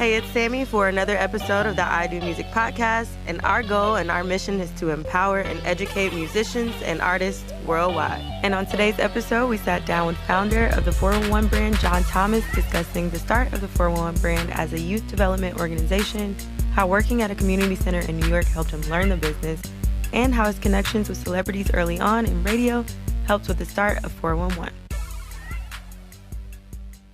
Hey, it's Sammy for another episode of the IDOMusic podcast, and our goal and our mission is to empower and educate musicians and artists worldwide. And on today's episode, we sat down with founder of the 411 brand, John Thomas, discussing the start of the 411 brand as a youth development organization, how working at a community center in New York helped him learn the business, and how his connections with celebrities early on in radio helped with the start of 411.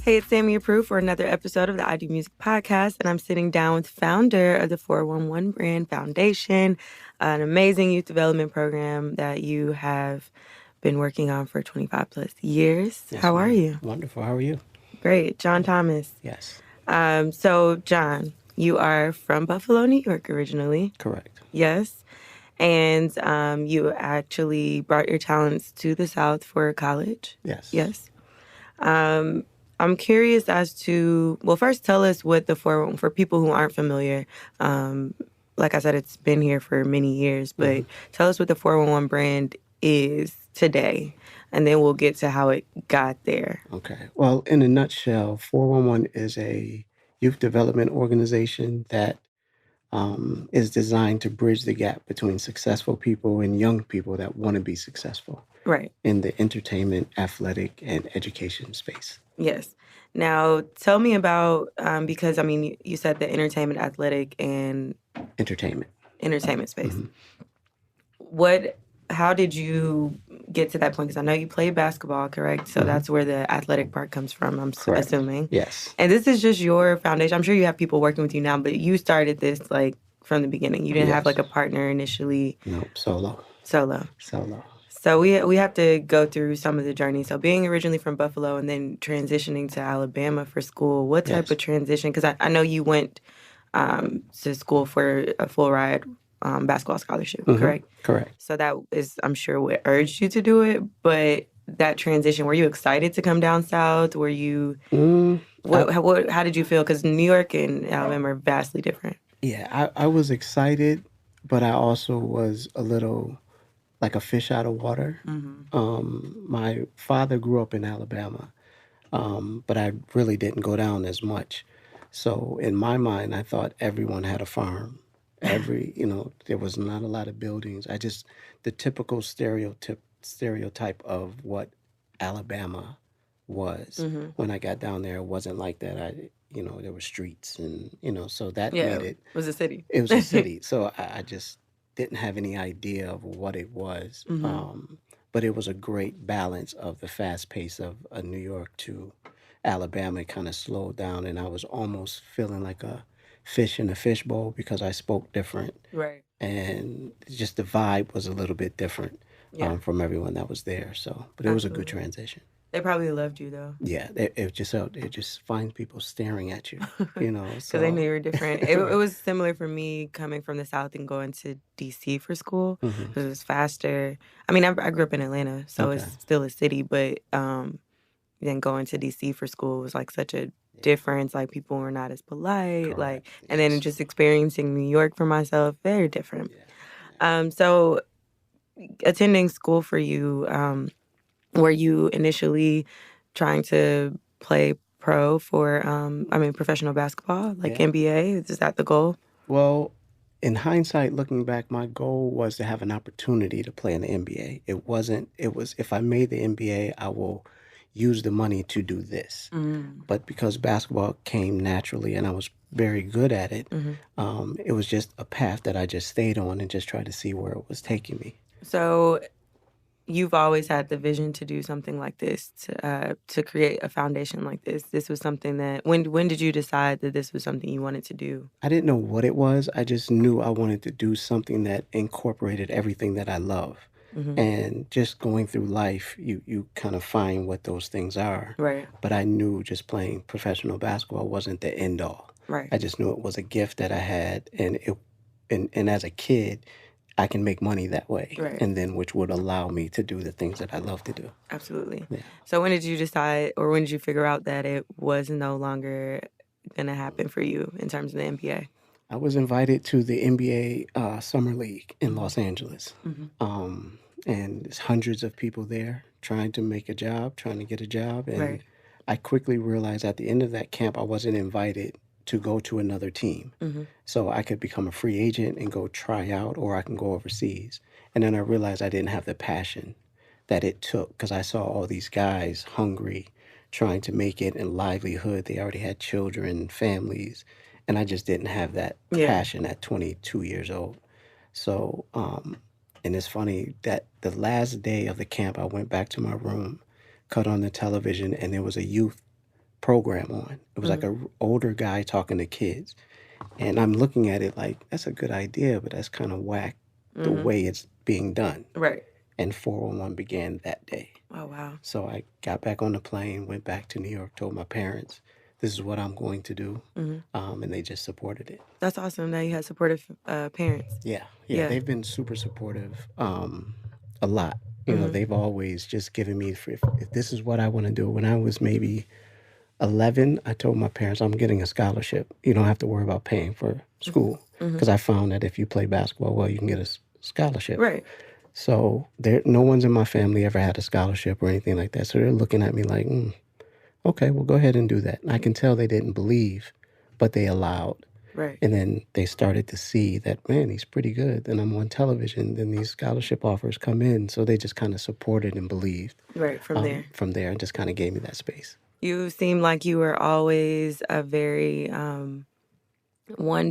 Hey, it's Sammy Approved for another episode of the IDOMusic podcast, and I'm sitting down with founder of the 411 Brand Foundation, an amazing youth development program that you have been working on for 25 plus years. Yes, How are you? Wonderful. How are you? Great. John Thomas. Yes. So, John, you are from Buffalo, New York originally. Correct. Yes. And you actually brought your talents to the South for college. Yes. Yes. I'm curious as to, well, first tell us what the for people who aren't familiar. Like I said, it's been here for many years, but tell us what the 411 brand is today, and then we'll get to how it got there. Okay. Well, in a nutshell, 411 is a youth development organization that is designed to bridge the gap between successful people and young people that want to be successful. Right. In the entertainment, athletic, and education space. Yes. Now, tell me about, because, I mean, you said the entertainment, athletic, and Entertainment space. Mm-hmm. How did you get to that point? Because I know you played basketball, correct? So that's where the athletic part comes from, I'm assuming. Yes. And this is just your foundation. I'm sure you have people working with you now, but you started this, like, from the beginning. You didn't have, like, a partner initially. Nope. Solo. So we have to go through some of the journey. So being originally from Buffalo and then transitioning to Alabama for school, what type of transition? Because I know you went to school for a full ride basketball scholarship, correct? Correct. So that is, I'm sure, what urged you to do it. But that transition, were you excited to come down south? Were you, how did you feel? Because New York and Alabama are vastly different. Yeah, I was excited, but I also was a little like a fish out of water. My father grew up in Alabama, but I really didn't go down as much. So in my mind, I thought everyone had a farm. There was not a lot of buildings. The typical stereotype of what Alabama was. When I got down there, it wasn't like that. There were streets and, so that made it. It was a city. It was a city. So I just didn't have any idea of what it was. But it was a great balance of the fast pace of New York to Alabama. It kind of slowed down, and I was almost feeling like a fish in a fishbowl because I spoke different. Right. And just the vibe was a little bit different from everyone that was there. So, but it was a good transition. They probably loved you, though. Yeah, it just finds people staring at you, Because they knew you were different. It was similar for me coming from the South and going to D.C. for school because it was faster. I mean, I grew up in Atlanta, so it's still a city, but then going to D.C. for school was like such a difference. Like, people were not as polite. And then just experiencing New York for myself, very different. Yeah. So attending school for you, were you initially trying to play pro for, professional basketball, like NBA? Is that the goal? Well, in hindsight, looking back, my goal was to have an opportunity to play in the NBA. It was, if I made the NBA, I will use the money to do this. But because basketball came naturally and I was very good at it, it was just a path that I just stayed on and just tried to see where it was taking me. So you've always had the vision to do something like this, to create a foundation like this. This was something that, when did you decide that this was something you wanted to do? I didn't know what it was. I just knew I wanted to do something that incorporated everything that I love. And just going through life, you kind of find what those things are. Right. But I knew just playing professional basketball wasn't the end all. Right. I just knew it was a gift that I had, and as a kid, I can make money that way, and then which would allow me to do the things that I love to do. Absolutely. Yeah. So when did you decide, or when did you figure out that it was no longer going to happen for you in terms of the NBA? I was invited to the NBA Summer League in Los Angeles, and there's hundreds of people there trying to get a job, and I quickly realized at the end of that camp I wasn't invited to go to another team. So I could become a free agent and go try out, or I can go overseas. And then I realized I didn't have the passion that it took, because I saw all these guys hungry, trying to make it in livelihood. They already had children, families, and I just didn't have that passion at 22 years old. So, and it's funny that the last day of the camp, I went back to my room, cut on the television, and there was a youth program on. It was like an older guy talking to kids. And I'm looking at it like, that's a good idea, but that's kind of whack the way it's being done. Right. And 411 began that day. Oh, wow. So I got back on the plane, went back to New York, told my parents, this is what I'm going to do. And they just supported it. That's awesome that you had supportive parents. Yeah. They've been super supportive a lot. You know, they've always just given me, if this is what I want to do. When I was maybe 11, I told my parents, I'm getting a scholarship. You don't have to worry about paying for school. Because I found that if you play basketball well, you can get a scholarship. Right. So no one's in my family ever had a scholarship or anything like that. So they're looking at me like, okay, well, go ahead and do that. And I can tell they didn't believe, but they allowed. Right. And then they started to see that, man, he's pretty good. Then I'm on television. Then these scholarship offers come in. So they just kind of supported and believed. Right, from there. From there, and just kind of gave me that space. You seem like you were always a very,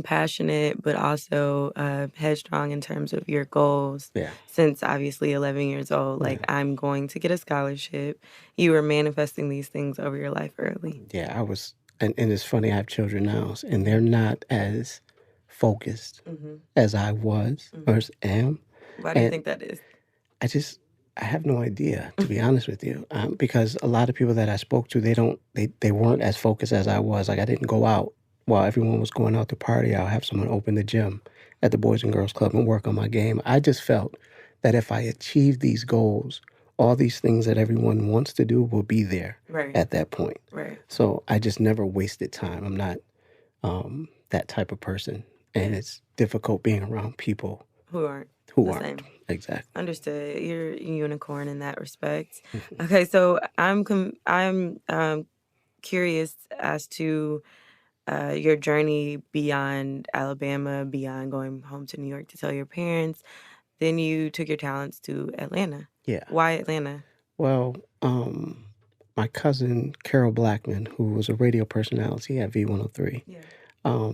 passionate, but also headstrong in terms of your goals. Yeah. Since obviously 11 years old, like, I'm going to get a scholarship. You were manifesting these things over your life early. Yeah, I was. And it's funny, I have children now, and they're not as focused as I was or am. Why do you think that is? I have no idea, to be honest with you, because a lot of people that I spoke to, they weren't as focused as I was. Like, I didn't go out while everyone was going out to party. I'll have someone open the gym at the Boys and Girls Club and work on my game. I just felt that if I achieved these goals, all these things that everyone wants to do will be there at that point. Right. So I just never wasted time. I'm not that type of person. And it's difficult being around people who aren't. Same. Exactly. Understood. You're a unicorn in that respect. Okay, so I'm curious as to your journey beyond Alabama, beyond going home to New York to tell your parents. Then you took your talents to Atlanta. Yeah. Why Atlanta? Well, my cousin Carol Blackman, who was a radio personality at V103. Yeah.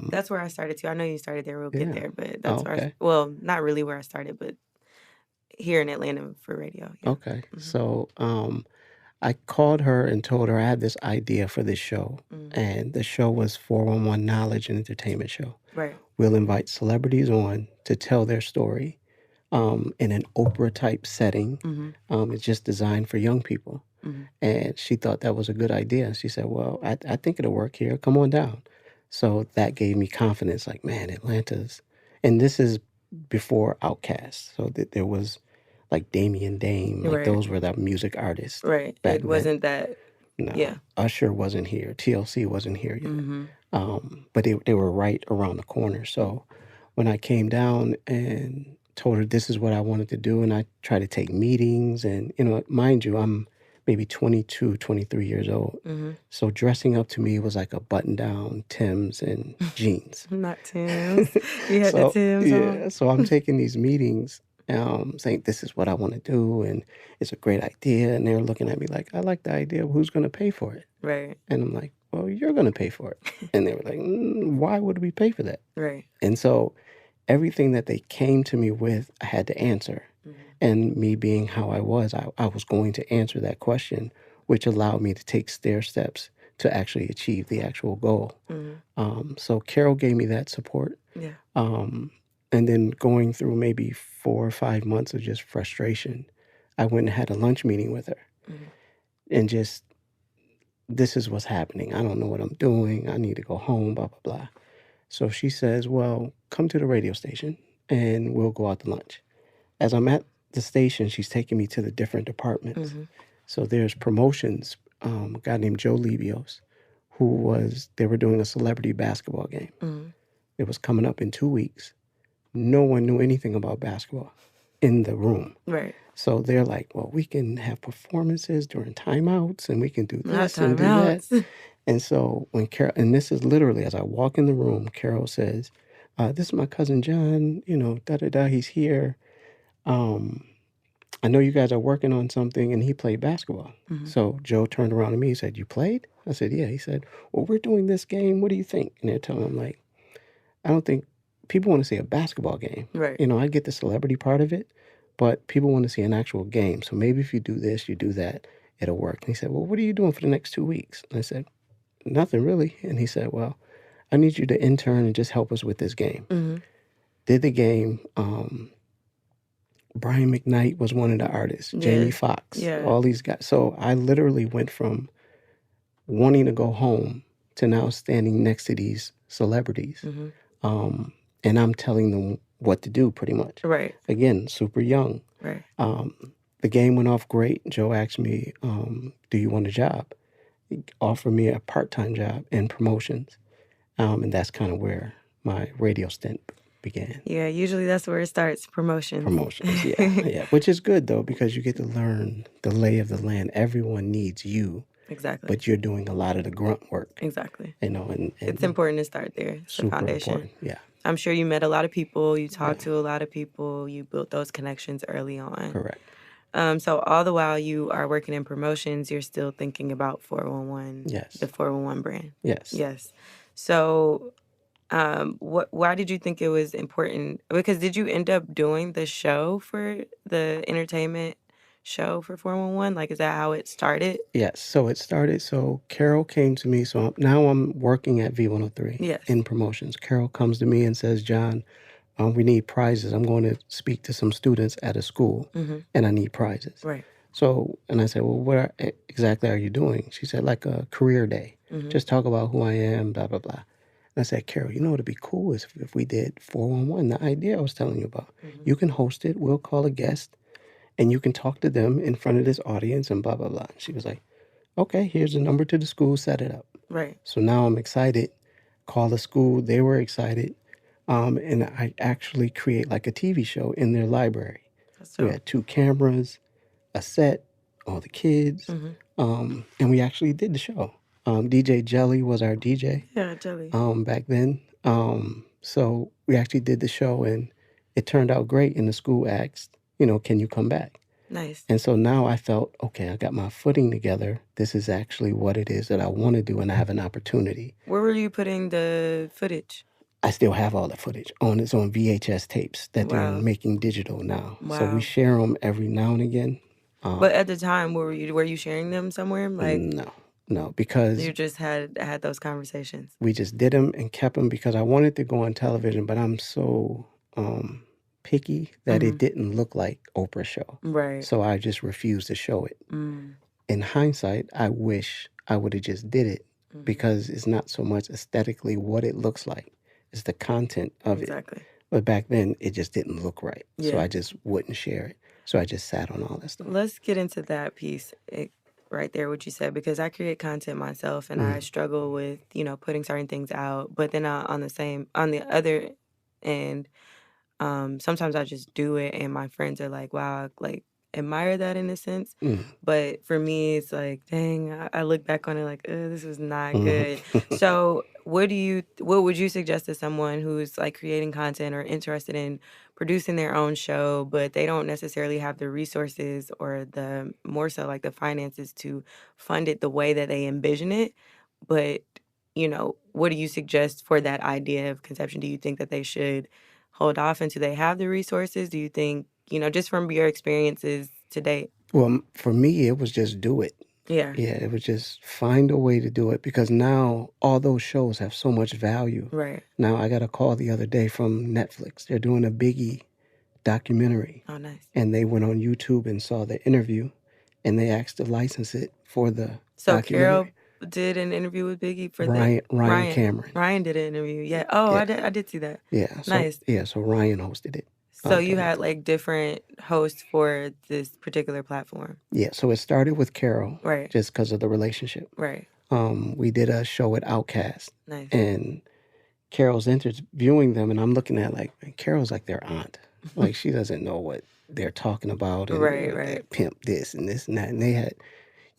That's where I started too. I know you started there. We'll get there, but that's where not really where I started, but here in Atlanta for radio. Yeah. Okay. So I called her and told her I had this idea for this show. And the show was 411 Knowledge and Entertainment Show. Right. We'll invite celebrities on to tell their story in an Oprah-type setting. It's just designed for young people. And she thought that was a good idea. She said, well, I think it'll work here. Come on down. So that gave me confidence, like, man, Atlanta's... And this is before Outkast. So there was, like, Damian Dame. Like, those were the music artists. Right. It wasn't that... No. Yeah. Usher wasn't here. TLC wasn't here yet. But they were right around the corner. So when I came down and told her this is what I wanted to do, and I tried to take meetings, and, you know, mind you, I'm maybe 22, 23 years old. So dressing up to me was like a button-down, Timbs, and jeans. Not Timbs. You had the Timbs on. Yeah, so I'm taking these meetings, saying this is what I want to do, and it's a great idea. And they're looking at me like, I like the idea. Who's going to pay for it? Right. And I'm like, well, you're going to pay for it. And they were like, why would we pay for that? Right. And so everything that they came to me with, I had to answer. And me being how I was going to answer that question, which allowed me to take stair steps to actually achieve the actual goal. So Carol gave me that support. Yeah. And then going through maybe 4 or 5 months of just frustration, I went and had a lunch meeting with her. And just, this is what's happening. I don't know what I'm doing. I need to go home, blah, blah, blah. So she says, well, come to the radio station and we'll go out to lunch. As I'm at the station, she's taking me to the different departments. So there's promotions. A guy named Joe Libios, they were doing a celebrity basketball game. It was coming up in 2 weeks. No one knew anything about basketball in the room. Right. So they're like, well, we can have performances during timeouts, and we can do this and do that. And so when Carol, and this is literally as I walk in the room, Carol says, "This is my cousin John. Da da da. He's here. Um, I know you guys are working on something," and he played basketball. So Joe turned around to me and said, "You played?" I said, "Yeah." He said, "Well, we're doing this game. What do you think?" And they're telling him, like, I don't think people want to see a basketball game. Right. I get the celebrity part of it, but people want to see an actual game. So maybe if you do this, you do that, it'll work. And he said, "Well, what are you doing for the next 2 weeks?" And I said, "Nothing really." And he said, "Well, I need you to intern and just help us with this game." Did the game. Brian McKnight was one of the artists. Jamie Foxx. All these guys. So I literally went from wanting to go home to now standing next to these celebrities. And I'm telling them what to do pretty much. Right. Again, super young. Right. The game went off great. Joe asked me, "Do you want a job?" He offered me a part-time job in promotions. And that's kind of where my radio stint began. Yeah, usually that's where it starts, promotions. Promotions, yeah. Which is good, though, because you get to learn the lay of the land. Everyone needs you. Exactly. But you're doing a lot of the grunt work. Exactly. And it's important to start there. It's the foundation. Important, yeah. I'm sure you met a lot of people. You talked to a lot of people. You built those connections early on. Correct. So all the while you are working in promotions, you're still thinking about 411. Yes. The 411 brand. Yes. Yes. So why did you think it was important? Because did you end up doing the show for the entertainment show for 411? Like, is that how it started? Yes. So it started. So Carol came to me. So now I'm working at V103 in promotions. Carol comes to me and says, "John, we need prizes. I'm going to speak to some students at a school and I need prizes." Right. So, and I said, "Well, what exactly are you doing?" She said, "Like a career day. Just talk about who I am, blah, blah, blah." And I said, "Carol, what'd be cool is if we did 411, the idea I was telling you about. You can host it. We'll call a guest and you can talk to them in front of this audience and blah, blah, blah." She was like, "Okay, here's the number to the school. Set it up." Right. So now I'm excited. Call the school. They were excited. And I actually create like a TV show in their library. So we had 2 cameras, a set, all the kids, and we actually did the show. DJ Jelly was our DJ. Yeah, Jelly. Back then. So we actually did the show and it turned out great. And the school asked, "Can you come back?" Nice. And so now I felt, okay, I got my footing together. This is actually what it is that I want to do and I have an opportunity. Where were you putting the footage? I still have all the footage on VHS tapes that they're making digital now. Wow. So we share them every now and again. But at the time, were you sharing them somewhere? Like no, because you just had those conversations. We just did them and kept them because I wanted to go on television, but I'm so picky that it didn't look like Oprah's show. Right. So I just refused to show it. In hindsight, I wish I would have just did it because it's not so much aesthetically what it looks like. It's the content of it. But back then, it just didn't look right. So I just wouldn't share it. So I just sat on all that stuff. Let's get into that piece right there, what you said, because I create content myself and I struggle with, putting certain things out. But then on the other end, sometimes I just do it and my friends are like, wow, like, admire that in a sense. But for me, it's like, dang, I look back on it like, this is not good. So what would you suggest to someone who's like creating content or interested in producing their own show, but they don't necessarily have the resources or the more so like the finances to fund it the way that they envision it? But, what do you suggest for that idea of conception? Do you think that they should hold off until they have the resources? Do you think, just from your experiences to date? Well, for me, it was just do it. Yeah. Yeah, it was just find a way to do it because now all those shows have so much value. Right. Now I got a call the other day from Netflix. They're doing a Biggie documentary. Oh, nice. And they went on YouTube and saw the interview and they asked to license it for the documentary. Carol did an interview with Biggie for Ryan Cameron. Ryan did an interview. Yeah. Oh, yeah. I did see that. Yeah. So, nice. Yeah, so Ryan hosted it. So you had like different hosts for this particular platform. Yeah, so it started with Carol. Right. Just because of the relationship. Right. We did a show with Outkast. Nice. And Carol's interviewing them and I'm looking at like, Carol's like their aunt. Like she doesn't know what they're talking about. And right. Pimp this and this and that. And they had,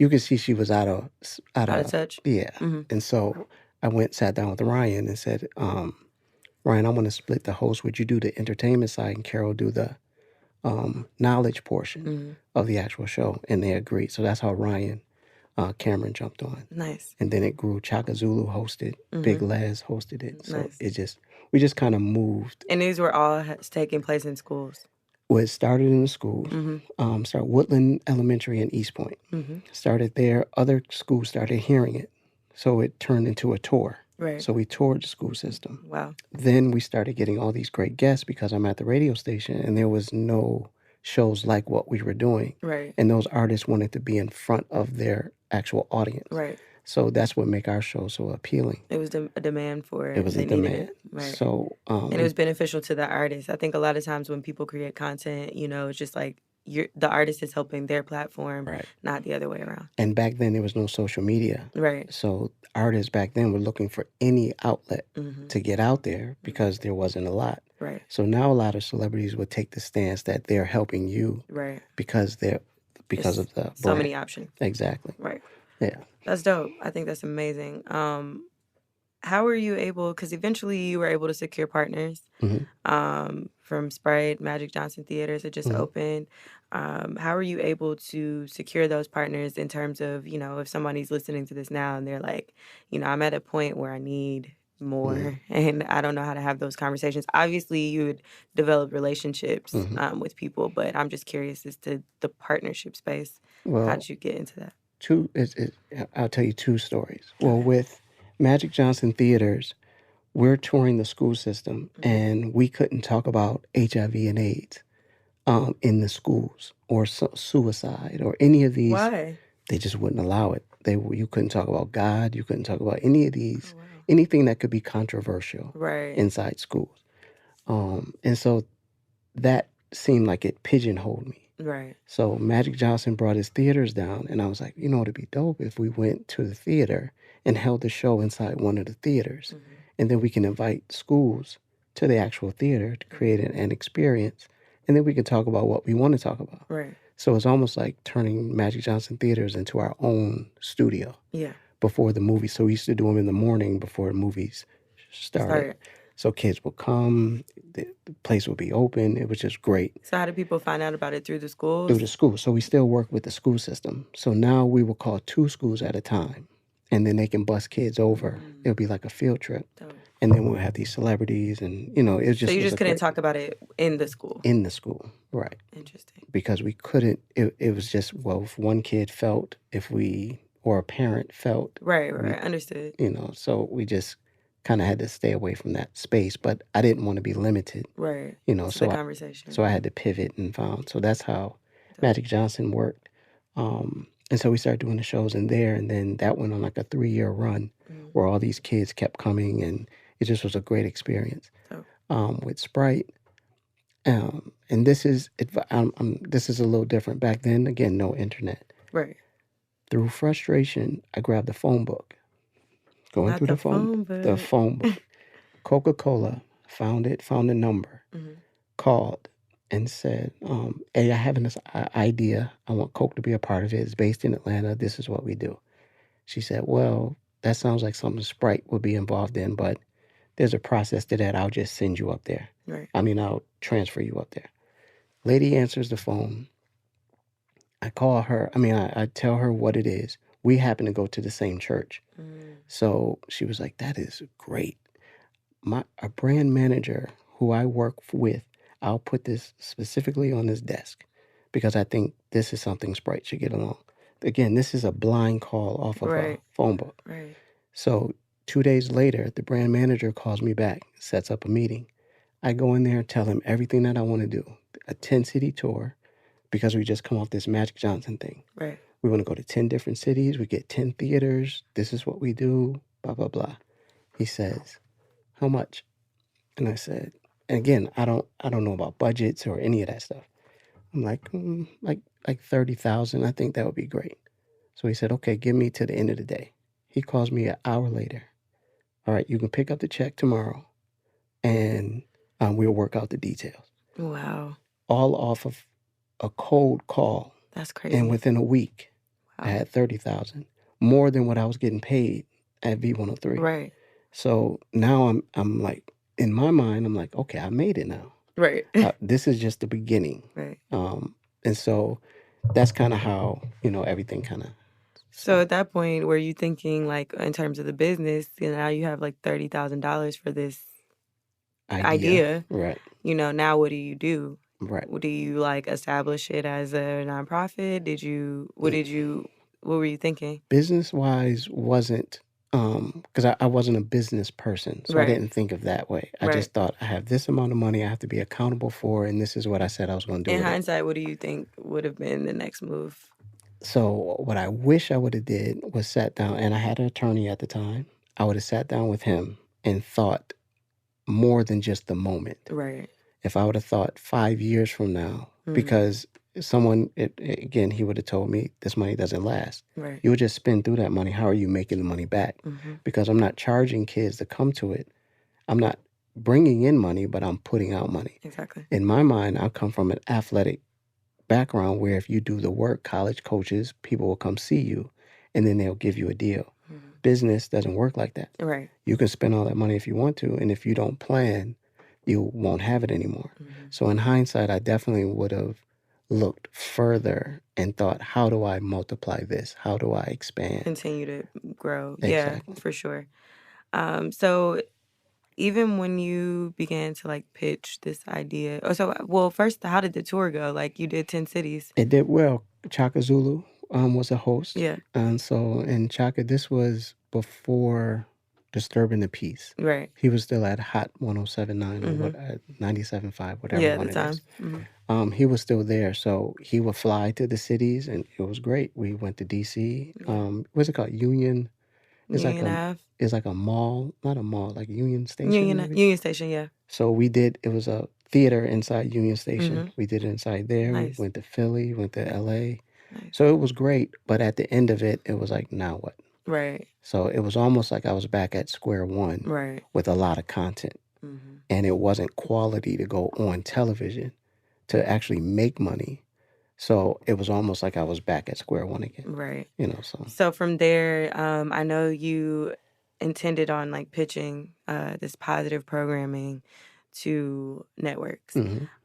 you could see she was Out of touch. yeah. And so I sat down with Ryan and said, Ryan, I want to split the host. Would you do the entertainment side and Carol do the knowledge portion of the actual show? And they agreed. So that's how Ryan Cameron jumped on. Nice. And then it grew. Chaka Zulu hosted. Big Les hosted it. So we just kind of moved. And these were all taking place in schools? Well, it started in the schools. Started Woodland Elementary in East Point. Started there. Other schools started hearing it. So it turned into a tour. Right. So we toured the school system. Wow. Then we started getting all these great guests because I'm at the radio station and there was no shows like what we were doing. Right. And those artists wanted to be in front of their actual audience. Right. So that's what make our show so appealing. It was a demand for it. It was a demand. Right. So, and it was beneficial to the artist. I think a lot of times when people create content, you know, it's just like the artist is helping their platform, right, not the other way around. And back then there was no social media. Right. So artists back then were looking for any outlet to get out there because there wasn't a lot. Right. So now a lot of celebrities would take the stance that they're helping you. Right. Because of the brand. So many options. Exactly. Right. Yeah. That's dope. I think that's amazing. How were you able, because eventually you were able to secure partners from Sprite, Magic Johnson Theaters that just opened. How are you able to secure those partners in terms of, you know, if somebody's listening to this now and they're like, you know, I'm at a point where I need more and I don't know how to have those conversations. Obviously, you would develop relationships with people, but I'm just curious as to the partnership space. Well, how did you get into that? I'll tell you two stories. Well, with Magic Johnson Theaters, we're touring the school system, and we couldn't talk about HIV and AIDS in the schools or suicide or any of these. Why? They just wouldn't allow it. You couldn't talk about God. You couldn't talk about any of these, anything that could be controversial inside schools. And so that seemed like it pigeonholed me. Right. So Magic Johnson brought his theaters down, and I was like, you know, it'd be dope if we went to the theater and held the show inside one of the theaters. And then we can invite schools to the actual theater to create an experience. And then we can talk about what we want to talk about. Right. So it's almost like turning Magic Johnson Theaters into our own studio. Yeah. Before the movie. So we used to do them in the morning before the movies started. So kids would come, the place would be open. It was just great. So how do people find out about it? Through the schools? Through the school. So we still work with the school system. So now we will call 2 schools at a time. And then they can bus kids over. It'll be like a field trip. Dope. And then we'll have these celebrities and, you know, it just... So you just couldn't talk about it in the school? In the school, right. Interesting. Because we couldn't, it was just, well, if one kid felt, or a parent felt... Right, understood. You know, so we just kind of had to stay away from that space, but I didn't want to be limited. Right. You know, so the conversation. So I had to pivot and found. So that's how Magic Johnson worked. And so we started doing the shows in there, and then that went on like a 3-year run where all these kids kept coming, and it just was a great experience. With Sprite. And this is a little different. Back then, again, no internet. Right. Through frustration, I grabbed the phone book. Going through the phone book. Coca-Cola found the number, called and said, hey, I have this idea. I want Coke to be a part of it. It's based in Atlanta. This is what we do. She said, well, that sounds like something Sprite would be involved in, but there's a process to that. I'll just send you up there. Right. I'll transfer you up there. Lady answers the phone. I call her. I tell her what it is. We happen to go to the same church. So she was like, that is great. A brand manager who I work with, I'll put this specifically on his desk because I think this is something Sprite should get along. Again, this is a blind call off of a phone book. Right. So 2 days later, the brand manager calls me back, sets up a meeting. I go in there and tell him everything that I want to do. A 10-city tour because we just come off this Magic Johnson thing. Right. We want to go to 10 different cities. We get 10 theaters. This is what we do, blah, blah, blah. He says, how much? And I said, and again, I don't know about budgets or any of that stuff. I'm like, like 30,000. I think that would be great. So he said, okay, give me to the end of the day. He calls me an hour later. All right, you can pick up the check tomorrow and we'll work out the details. Wow. All off of a cold call. That's crazy. And within a week, I had 30,000, more than what I was getting paid at V103. Right. So now I'm like, in my mind, I'm like, okay, I made it now. Right. This is just the beginning. Right. And so that's kind of how, everything kind of. So at that point, were you thinking, like, in terms of the business, now you have like $30,000 for this idea. Right. Now what do you do? Right. Do you like establish it as a nonprofit? What were you thinking? Business wise wasn't, because I wasn't a business person, so I didn't think of that way. I just thought I have this amount of money I have to be accountable for, and this is what I said I was going to do. In hindsight, what do you think would have been the next move? So what I wish I would have did was sat down, and I had an attorney at the time. I would have sat down with him and thought more than just the moment. Right. If I would have thought 5 years from now, because someone, again, he would have told me this money doesn't last. Right. You would just spend through that money. How are you making the money back? Because I'm not charging kids to come to it. I'm not bringing in money, but I'm putting out money. Exactly. In my mind, I come from an athletic background where if you do the work, college coaches, people will come see you, and then they'll give you a deal. Business doesn't work like that. Right. You can spend all that money if you want to, and if you don't plan, you won't have it anymore. So in hindsight, I definitely would have looked further and thought, how do I multiply this? How do I expand? Continue to grow. Exactly. Yeah, for sure. So even when you began to like pitch this idea, first, how did the tour go? Like, you did 10 cities. It did well. Chaka Zulu was a host. Yeah. And so in Chaka, this was before Disturbing the Peace. Right. He was still at Hot 107.9 or 97.5, whatever Yeah, one at the it time. is. He was still there, so he would fly to the cities, and it was great. We went to DC. What's it called? Union. It's Union Ave. It's like a mall, not a mall, like Union Station. Union Station, yeah. So we did. It was a theater inside Union Station. We did it inside there. Nice. We went to Philly, went to LA. Nice. So it was great. But at the end of it, it was like, now what? Right. So it was almost like I was back at square one. Right. With a lot of content. And it wasn't quality to go on television to actually make money. So it was almost like I was back at square one again. Right. So from there, I know you intended on like pitching this positive programming to networks.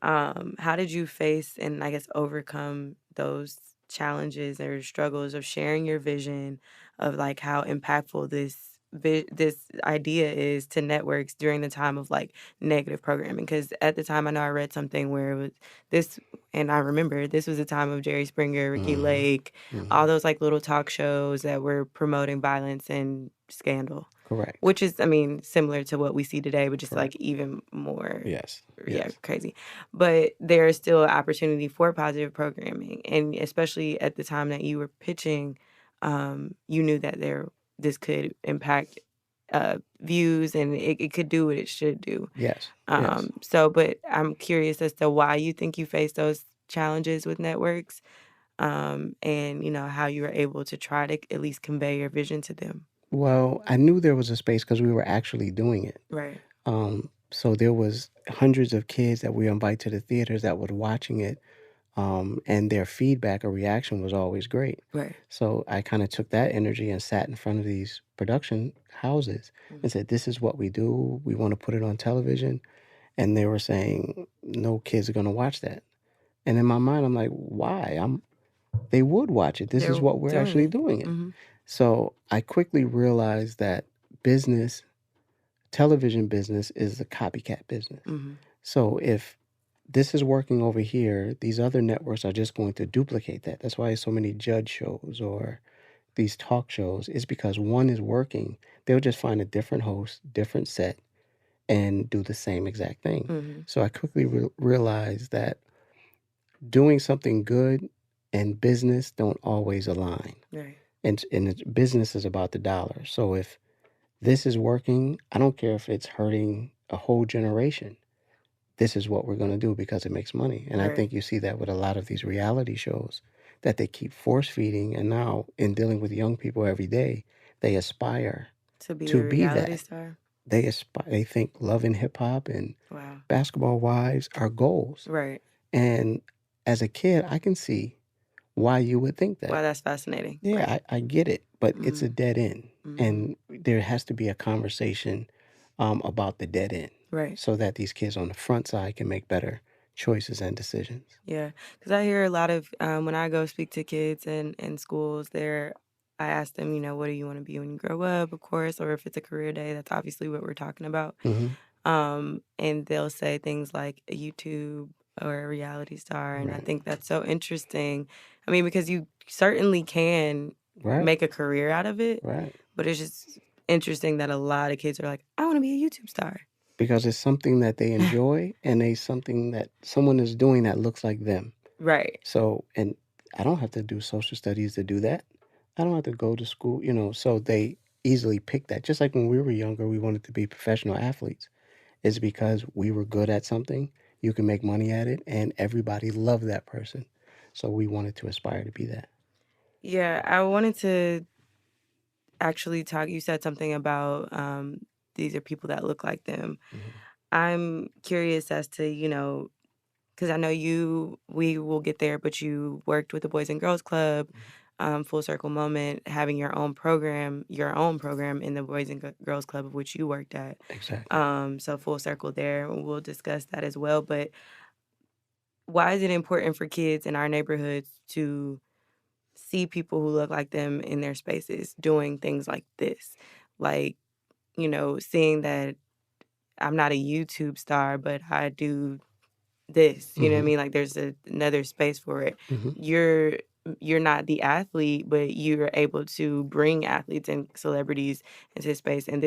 How did you face and I guess overcome those challenges or struggles of sharing your vision of like how impactful this idea is to networks during the time of like negative programming? Because at the time, I know I read something where it was this, and I remember this was the time of Jerry Springer, Ricky Lake, all those like little talk shows that were promoting violence and scandal. Correct. Which is, I mean, similar to what we see today, but just like even more. Yes. Yeah, crazy. But there is still opportunity for positive programming, and especially at the time that you were pitching, you knew that this could impact views and it could do what it should do. Yes. So, but I'm curious as to why you think you faced those challenges with networks, and how you were able to try to at least convey your vision to them. Well, I knew there was a space because we were actually doing it. Right. So there was hundreds of kids that we invite to the theaters that were watching it. And their feedback or reaction was always great. Right. So I kind of took that energy and sat in front of these production houses and said, this is what we do. We want to put it on television. And they were saying, no kids are going to watch that. And in my mind, I'm like, why? They would watch it. This is what we're actually doing it. So I quickly realized that television business is the copycat business. So if this is working over here, these other networks are just going to duplicate that. That's why so many judge shows or these talk shows is because one is working. They'll just find a different host, different set, and do the same exact thing. So I quickly realized that doing something good and business don't always align. Right. And business is about the dollar. So if this is working, I don't care if it's hurting a whole generation. This is what we're going to do because it makes money. And I think you see that with a lot of these reality shows that they keep force feeding. And now in dealing with young people every day, they aspire to be a reality star. They think Love and Hip Hop and Basketball Wives are goals. Right. And as a kid, I can see why you would think that. Wow, that's fascinating. Yeah, Right. I get it, but it's a dead end, and there has to be a conversation about the dead end, Right. so that these kids on the front side can make better choices and decisions. Yeah, because I hear a lot of when I go speak to kids in schools, I ask them, what do you want to be when you grow up, of course, or if it's a career day, that's obviously what we're talking about. Hmm. And they'll say things like a YouTube or a reality star, and I Right. think that's so interesting. I mean, because you certainly can Right. make a career out of it, Right. but it's just interesting that a lot of kids are like, I want to be a YouTube star. Because it's something that they enjoy, and it's something that someone is doing that looks like them. Right. So, and I don't have to do social studies to do that. I don't have to go to school, so they easily pick that. Just like when we were younger, we wanted to be professional athletes. It's because we were good at something, you can make money at it, and everybody loved that person. So we wanted to aspire to be that. Yeah, I wanted to actually talk. You said something about these are people that look like them. Mhm. I'm curious as to, because I know we will get there, but you worked with the Boys and Girls Club, Full Circle Moment, having your own program in the Boys and Girls Club of which you worked at. Exactly. So full circle there. We'll discuss that as well. But why is it important for kids in our neighborhoods to see people who look like them in their spaces doing things like this? Like, seeing that I'm not a YouTube star, but I do this, you know what I Hmm. mean? Like there's another space for it. Hmm. You're not the athlete, but you're able to bring athletes and celebrities into this space. And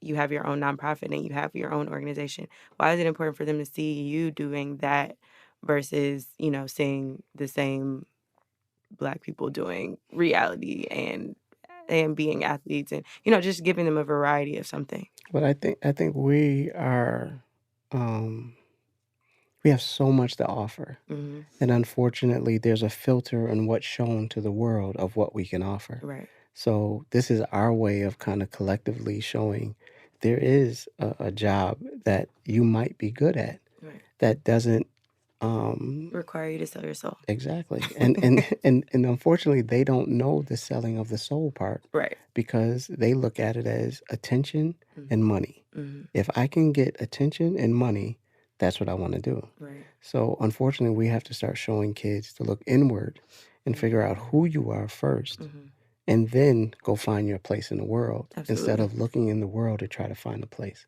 you have your own nonprofit and you have your own organization. Why is it important for them to see you doing that versus, seeing the same Black people doing reality and being athletes and, just giving them a variety of something? But I think um, we have so much to offer. Mm-hmm. And unfortunately, there's a filter in what's shown to the world of what we can offer. Right. So this is our way of kind of collectively showing there is a job that you might be good at Right. that doesn't Require you to sell your soul. exactly. And unfortunately, they don't know the selling of the soul part Right. because they look at it as attention Mhm. and money. Mhm. If I can get attention and money, that's what I want to do. Right. So unfortunately, we have to start showing kids to look inward and figure out who you are first, Mhm. and then go find your place in the world instead Absolutely. of looking in the world to try to find a place.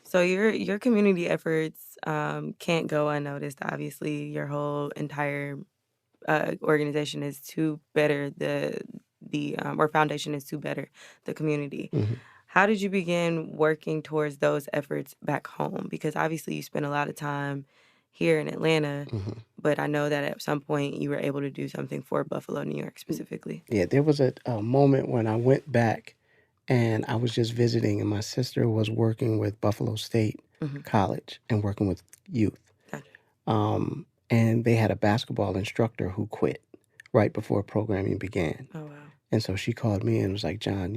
So your community efforts can't go unnoticed. Obviously, your whole entire organization is to better the or foundation is to better the community. Hmm. How did you begin working towards those efforts back home? Because obviously you spent a lot of time here in Atlanta, Hmm. but I know that at some point you were able to do something for Buffalo, New York specifically. Yeah, there was a moment when I went back and I was just visiting, and my sister was working with Buffalo State Mm-hmm. College and working with youth. Gotcha. And they had a basketball instructor who quit right before programming began. Oh wow. And so she called me and was like, John,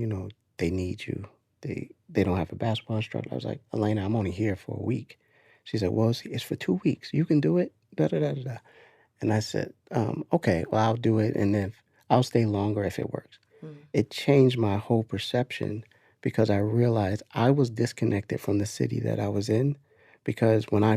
they need you. They don't have a basketball instructor. I was like, Elena, I'm only here for a week. She said, well, it's for 2 weeks. You can do it. Da da da da da. And I said, okay, well, I'll do it, and then I'll stay longer if it works. Mm-hmm. It changed my whole perception because I realized I was disconnected from the city that I was in, because when I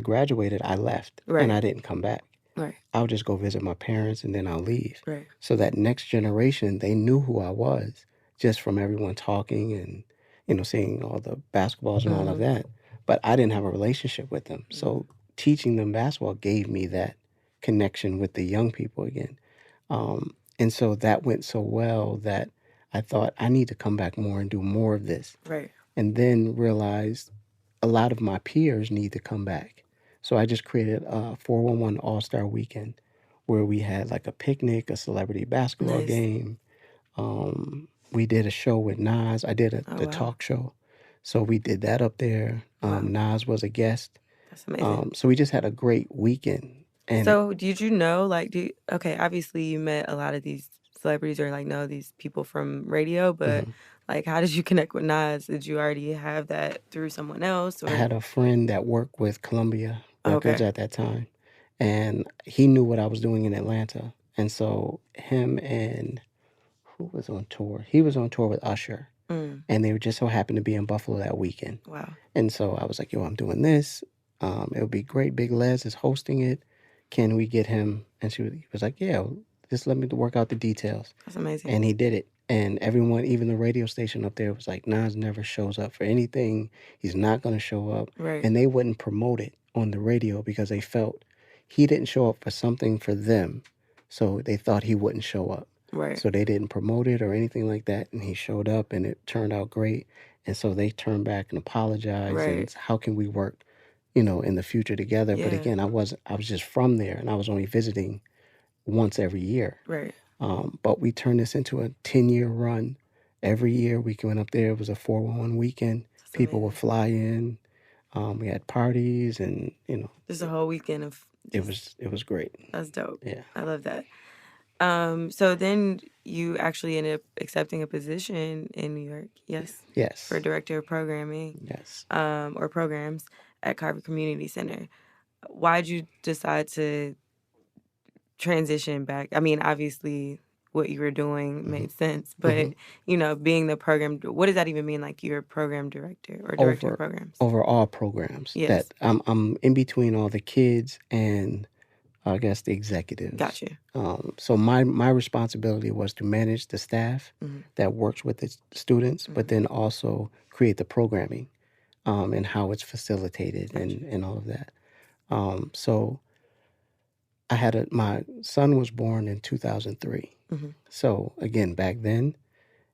graduated, I left Right. and I didn't come back. Right. I would just go visit my parents and then I'll leave. Right. So that next generation, they knew who I was just from everyone talking and, seeing all the basketballs and all of that. But I didn't have a relationship with them. So teaching them basketball gave me that connection with the young people again. And so that went so well that I thought I need to come back more and do more of this. Right. And then realized a lot of my peers need to come back. So I just created a 411 All-Star Weekend where we had like a picnic, a celebrity basketball Nice. game. We did a show with Nas. I did the wow. talk show. So we did that up there. Wow. Nas was a guest. That's amazing. So we just had a great weekend. And So did you know, okay, obviously you met a lot of these celebrities or know these people from radio, but how did you connect with Nas? Did you already have that through someone else? I Or had a friend that worked with Columbia Records okay. at that time. and he knew what I was doing in Atlanta. And so him and who was on tour? He was on tour with Usher, and they were just so happened to be in Buffalo that weekend. Wow. And so I was like, yo, I'm doing this. It would be great. Big Les is hosting it. Can we get him? And he was like, yeah, just let me work out the details. That's amazing. And he did it. And everyone, even the radio station up there, was like, Nas never shows up for anything. He's not going to show up. Right. And they wouldn't promote it on the radio because they felt he didn't show up for something for them. So they thought he wouldn't show up. Right. So they didn't promote it or anything like that. And he showed up and it turned out great. And so they turned back and apologized. Right. And how can we work, in the future together? Yeah. But again, I was just from there and I was only visiting once every year. Right. But we turned this into a 10-year run. Every year we went up there. It was a 411 weekend. That's People amazing. would fly in. We had parties and, Just a whole weekend of. it was great. That's dope. Yeah. I love that. So then you actually ended up accepting a position in New York, yes? Yes. For director of programming. Yes. Or programs at Carver Community Center. Why'd you decide to transition back? I mean, obviously what you were doing made sense, but being the program, what does that even mean? Like you're a program director or director of programs? Over all programs. Yes. That I'm in between all the kids and I guess the executives. Gotcha. So my responsibility was to manage the staff that works with the students, but then also create the programming and how it's facilitated and all of that. So I had my son was born in 2003. So again, back then,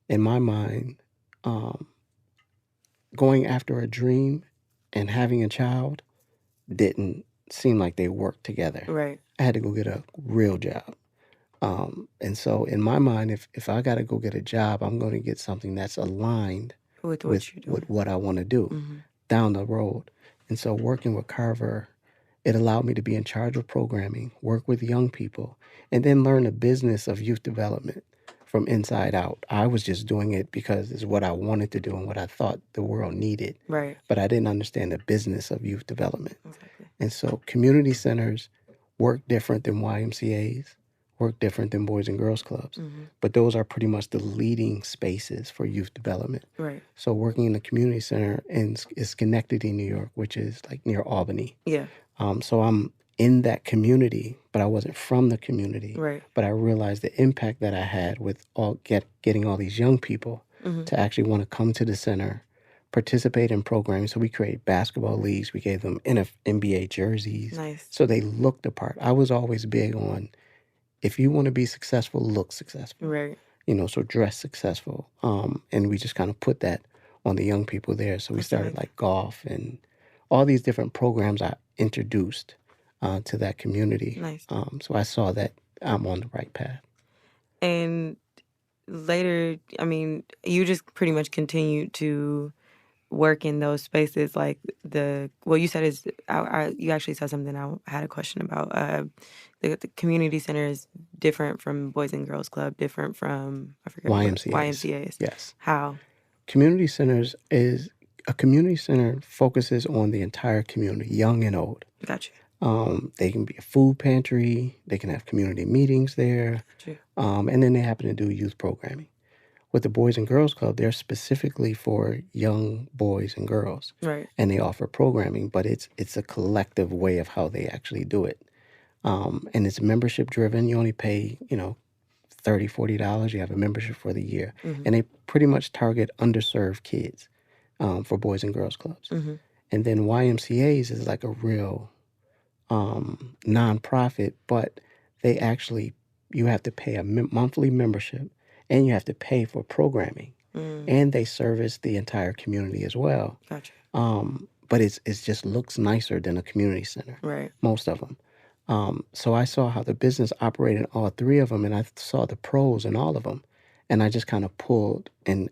in my mind, going after a dream and having a child didn't seem like they worked together. Right. I had to go get a real job. And so in my mind, if I got to go get a job, I'm going to get something that's aligned with what you're doing. With what I want to do down the road. And so working with Carver, it allowed me to be in charge of programming, work with young people, and then learn the business of youth development from inside out. I was just doing it because it's what I wanted to do and what I thought the world needed. Right. But I didn't understand the business of youth development. Exactly. And so community centers work different than YMCAs, work different than Boys and Girls Clubs. But those are pretty much the leading spaces for youth development. Right. So working in the community center is Schenectady, New York, which is like near Albany. Yeah. So I'm in that community, but I wasn't from the community. Right. But I realized the impact that I had with getting all these young people to actually want to come to the center, participate in programming. So we created basketball leagues. We gave them NBA jerseys. Nice. So they looked the part. I was always big on, if you want to be successful, look successful. Right. So dress successful. And we just kind of put that on the young people there. So we started like golf and all these different programs I introduced to that community. Nice. So I saw that I'm on the right path. And later, I mean, you just pretty much continued to work in those spaces, like you said is, you actually said something I had a question about. The community center is different from Boys and Girls Club, different from, I forget, YMCAs. Yes. How? Community centers a community center focuses on the entire community, young and old. Gotcha. They can be a food pantry. They can have community meetings there. Gotcha. And then they happen to do youth programming. With the Boys and Girls Club, they're specifically for young boys and girls. Right. And they offer programming, but it's a collective way of how they actually do it. And it's membership driven. You only pay, $30, $40. You have a membership for the year. And they pretty much target underserved kids for Boys and Girls Clubs. And then YMCAs is like a real nonprofit, but they actually, you have to pay a monthly membership and you have to pay for programming. And they service the entire community as well. Gotcha. But it's just looks nicer than a community center. Right. Most of them. So I saw how the business operated in all three of them, and I saw the pros in all of them. And I just kind of pulled and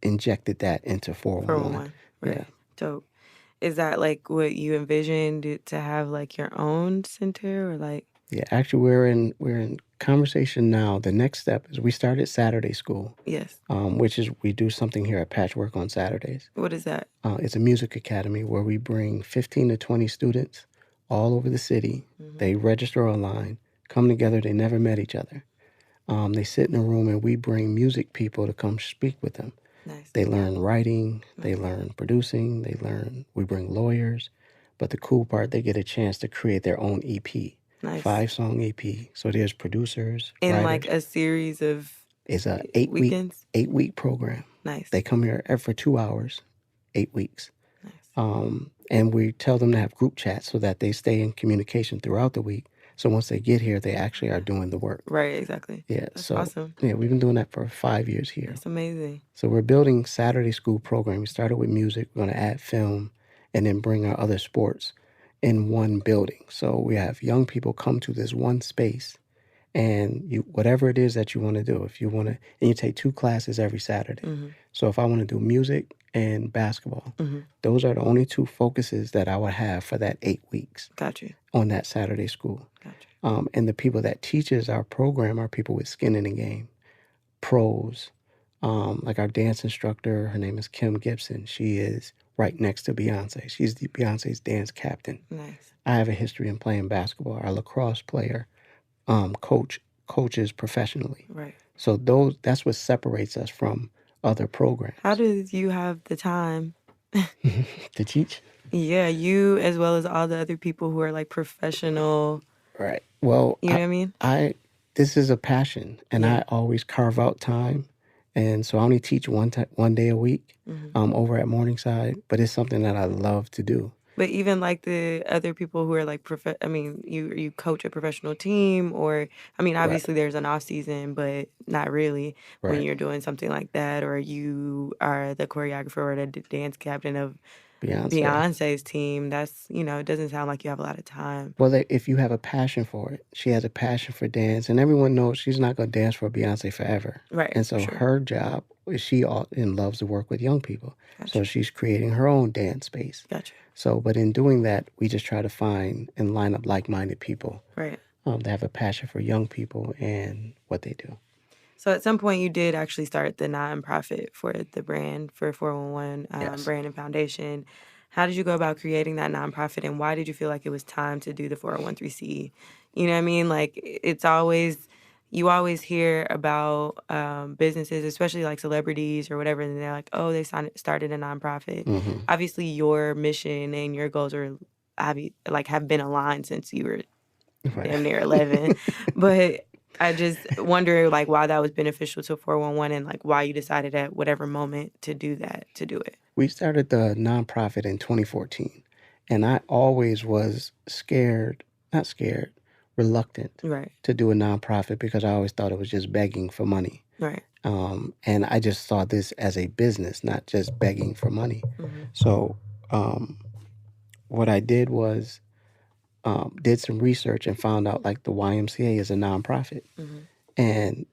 injected that into 411. Right. Yeah. Dope. Is that like what you envisioned to have like your own center or like? Yeah, actually we're in conversation now. The next step is we started Saturday school. Yes. Which is we do something here at Patchwork on Saturdays. What is that? It's a music academy where we bring 15 to 20 students all over the city. They register online, come together. They never met each other. They sit in a room and we bring music people to come speak with them. Nice. They learn writing, they learn producing, we bring lawyers. But the cool part, they get a chance to create their own EP. Nice. 5-song EP. So there's producers, in writers. like a series of It's a weekends? 8-week program. Nice. They come here for 2 hours, 8 weeks. Nice. And we tell them to have group chats so that they stay in communication throughout the week. So once they get here, they actually are doing the work. Right, exactly. Yeah, That's awesome. Yeah, we've been doing that for 5 years here. That's amazing. So we're building Saturday school program. We started with music. We're going to add film and then bring our other sports in one building. So we have young people come to this one space, and whatever it is that you want to do, if you want to, and you take 2 classes every Saturday. So if I want to do music and basketball, those are the only 2 focuses that I would have for that 8 weeks. Gotcha. On that Saturday school. Gotcha. And the people that teaches our program are people with skin in the game, pros. Like our dance instructor, her name is Kim Gibson. She is right next to Beyonce. She's Beyonce's dance captain. Nice. I have a history in playing basketball. Our lacrosse player coaches professionally. Right. So that's what separates us from other programs. How do you have the time to teach? Yeah, you as well as all the other people who are like professional. Right. Well, you know what I mean? This is a passion, and I always carve out time. And so I only teach one day a week over at Morningside, but it's something that I love to do. But even like the other people who are like, you coach a professional team, or, obviously there's an off season, but not really when you're doing something like that, or you are the choreographer or the dance captain of Beyonce's team. That's, it doesn't sound like you have a lot of time. Well, if you have a passion for it, she has a passion for dance, and everyone knows she's not going to dance for Beyonce forever. Right. And so her job is she loves to work with young people. Gotcha. So she's creating her own dance space. Gotcha. So, but in doing that, we just try to find and line up like-minded people. Right. That have a passion for young people and what they do. So at some point you did actually start the nonprofit for the brand, for 411 Brand and Foundation. How did you go about creating that nonprofit, and why did you feel like it was time to do the 401(c)(3)? You know what I mean? Like, you always hear about businesses, especially like celebrities or whatever, and they're like, oh, they started a nonprofit. Mm-hmm. Obviously, your mission and your goals have been aligned since you were damn near 11. But I just wonder, like, why that was beneficial to 411 and, like, why you decided at whatever moment to do it. We started the nonprofit in 2014, and I always was reluctant to do a nonprofit because I always thought it was just begging for money. Right. And I just saw this as a business, not just begging for money. Mm-hmm. So what I did was did some research and found out like the YMCA is a nonprofit, and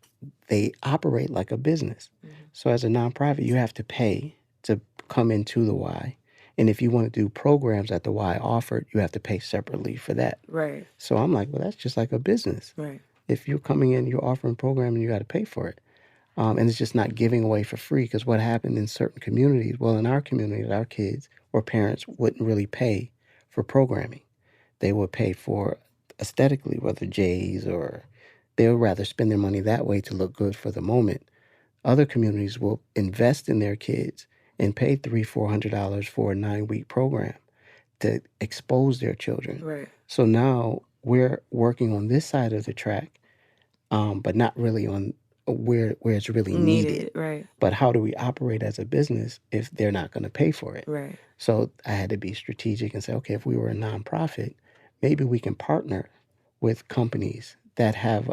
they operate like a business. So as a nonprofit, you have to pay to come into the Y. And if you want to do programs that the Y offered, you have to pay separately for that. Right. So I'm like, well, that's just like a business. Right. If you're coming in, you're offering a program, and you got to pay for it. And it's just not giving away for free, because what happened in certain communities, well, in our community, our kids or parents wouldn't really pay for programming. They would pay for aesthetically, whether J's or they would rather spend their money that way to look good for the moment. Other communities will invest in their kids and pay $300-400 for a 9-week program to expose their children. Right. So now we're working on this side of the track, but not really on where it's really needed. Right. But how do we operate as a business if they're not going to pay for it? Right. So I had to be strategic and say, okay, if we were a nonprofit, maybe we can partner with companies that have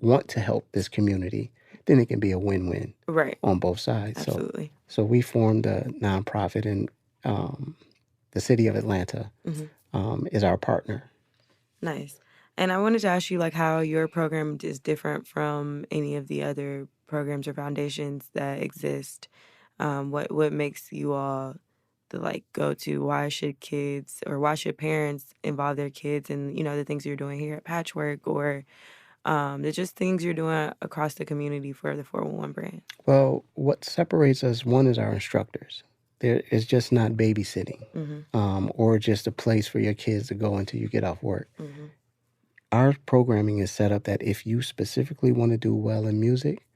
want to help this community. Then it can be a win-win on both sides. Absolutely. So we formed a nonprofit, and the city of Atlanta is our partner. Nice. And I wanted to ask you, like, how your program is different from any of the other programs or foundations that exist. What makes you all the, like, go-to? Why should kids or why should parents involve their kids in, the things you're doing here at Patchwork, or the just things you're doing across the community for the 411 brand? Well, what separates us, one, is our instructors. it's just not babysitting or just a place for your kids to go until you get off work. Our programming is set up that if you specifically want to do well in music,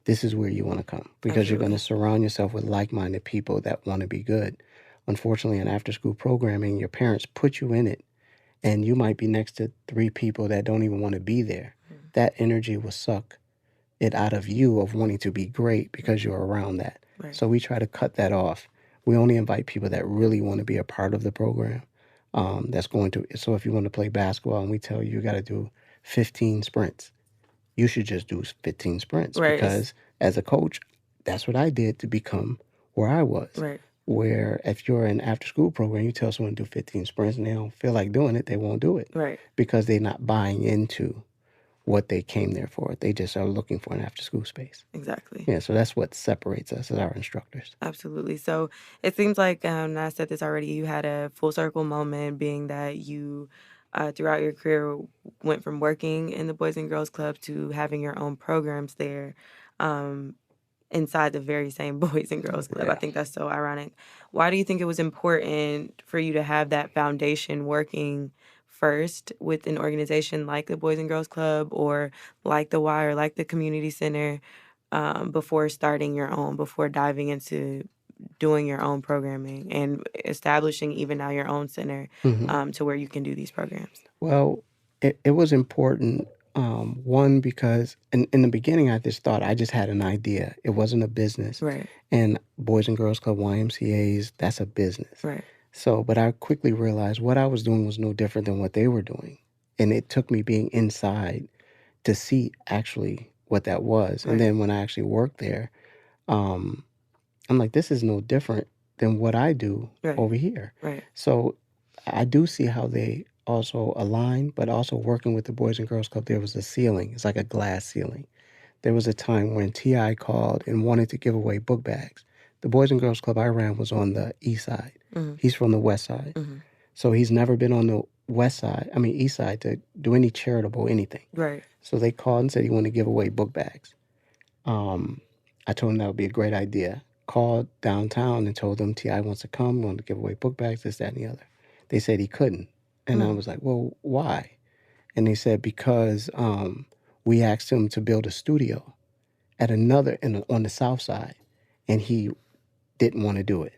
this is where you want to come, because you're going to surround yourself with like-minded people that want to be good. Unfortunately, in after-school programming, your parents put you in it, and you might be next to 3 people that don't even want to be there. That energy will suck it out of you of wanting to be great because you're around that. Right. So we try to cut that off. We only invite people that really want to be a part of the program. So if you want to play basketball and we tell you got to do 15 sprints, you should just do 15 sprints. Right. Because as a coach, that's what I did to become where I was. Right. Where if you're in after-school program, you tell someone to do 15 sprints and they don't feel like doing it, they won't do it. Right. Because they're not buying into what they came there for. They just are looking for an after-school space. Exactly. Yeah, so that's what separates us as our instructors. Absolutely. So it seems like, and I said this already, you had a full circle moment, being that you, throughout your career, went from working in the Boys and Girls Club to having your own programs there inside the very same Boys and Girls Club. Yeah. I think that's so ironic. Why do you think it was important for you to have that foundation working first with an organization like the Boys and Girls Club or like the Y or like the Community Center before starting your own, before diving into doing your own programming and establishing even now your own center to where you can do these programs? Well, it was important, one, because in the beginning I just thought I just had an idea. It wasn't a business. Right. And Boys and Girls Club, YMCAs, that's a business. Right. So, but I quickly realized what I was doing was no different than what they were doing. And it took me being inside to see actually what that was. Right. And then when I actually worked there, I'm like, this is no different than what I do over here. Right. So I do see how they also align, but also working with the Boys and Girls Club, there was a ceiling. It's like a glass ceiling. There was a time when T.I. called and wanted to give away book bags. The Boys and Girls Club I ran was on the east side. He's from the west side. So he's never been on the east side to do any charitable anything. Right. So they called and said he wanted to give away book bags. I told him that would be a great idea. Called downtown and told them T.I. wants to come, wanted to give away book bags, this, that, and the other. They said he couldn't. And I was like, well, why? And they said, because we asked him to build a studio at on the south side, and he didn't want to do it.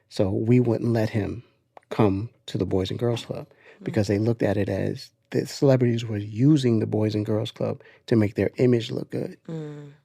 So we wouldn't let him come to the Boys and Girls Club because they looked at it as the celebrities were using the Boys and Girls Club to make their image look good.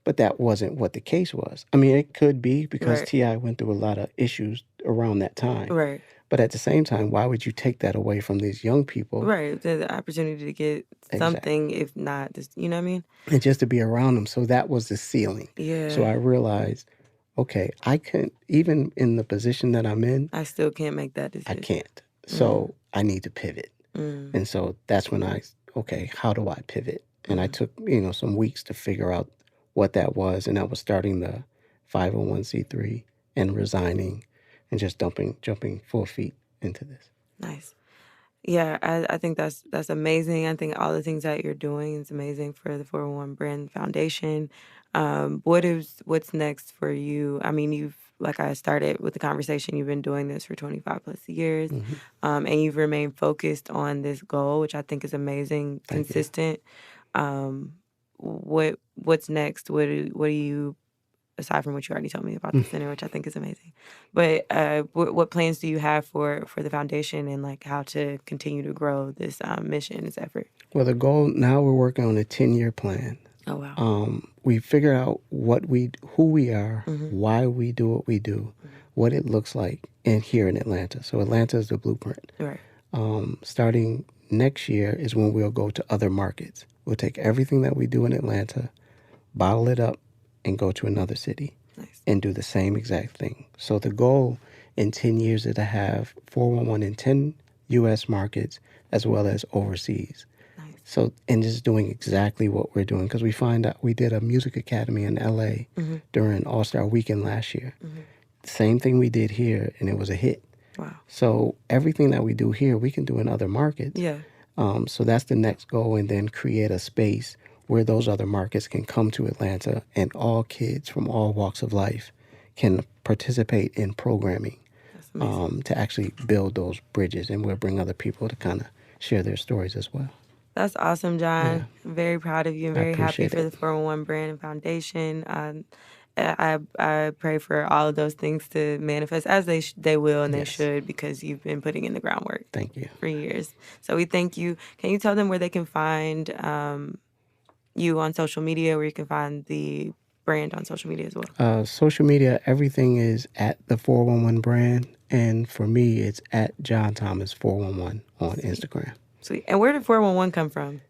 But that wasn't what the case was. I mean, it could be because T.I. went through a lot of issues around that time. Right. But at the same time, why would you take that away from these young people? Right. The opportunity to get something, if not, this, you know what I mean? And just to be around them. So that was the ceiling. Yeah. So I realized, okay, I couldn't, even in the position that I'm in, I still can't make that decision. I can't. So I need to pivot. And so that's when how do I pivot? And I took, some weeks to figure out what that was. And that was starting the 501c3 and resigning and just jumping full feet into this. Nice. Yeah, I think that's amazing. I think all the things that you're doing is amazing for the 401 Brand Foundation. What's next for you? I mean, like I started with the conversation, you've been doing this for 25 plus years, and you've remained focused on this goal, which I think is amazing, consistent. What's next? What do you, aside from what you already told me about the center, which I think is amazing, but what plans do you have for the foundation and like how to continue to grow this mission, this effort? Well, the goal now, we're working on a 10-year plan. Oh, wow. We figured out who we are, why we do what we do, what it looks like here in Atlanta. So Atlanta is the blueprint. Right. Starting next year is when we'll go to other markets. We'll take everything that we do in Atlanta, bottle it up, and go to another city and do the same exact thing. So the goal in 10 years is to have 411 in 10 U.S. markets as well as overseas. So, and just doing exactly what we're doing, because we find out we did a music academy in L.A. During All-Star Weekend last year. Same thing we did here, and it was a hit. Wow. So everything that we do here, we can do in other markets. Yeah. So that's the next goal, and then create a space where those other markets can come to Atlanta and all kids from all walks of life can participate in programming. to actually build those bridges, and we'll bring other people to kind of share their stories as well. That's awesome, John. Yeah. I'm very proud of you. I'm I very happy appreciate for the it. 411 Brand and Foundation. I pray for all of those things to manifest as they will and they Yes. should, because you've been putting in the groundwork. Thank you. For years. So we thank you. Can you tell them where they can find you on social media, where you can find the brand on social media as well? Social media, everything is at the 411 Brand, and for me, it's at John Thomas 411 on Instagram. Sweet. And where did 411 come from?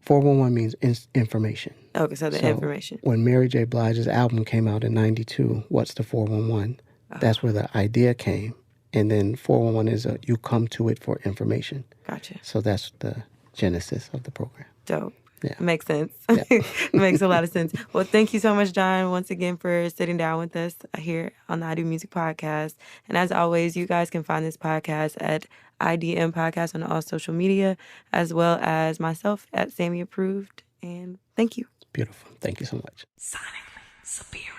411 means information. Okay, so the information. When Mary J. Blige's album came out in 92, What's the 411? That's where the idea came. And then 411 is you come to it for information. Gotcha. So that's the genesis of the program. Dope. Yeah. Makes sense. Yeah. Makes a lot of sense. Well, thank you so much, John, once again for sitting down with us here on the I Do Music podcast. And as always, you guys can find this podcast at IDM Podcast on all social media, as well as myself at Sammy Approved. And thank you. Beautiful. Thank you so much. Sonically superior.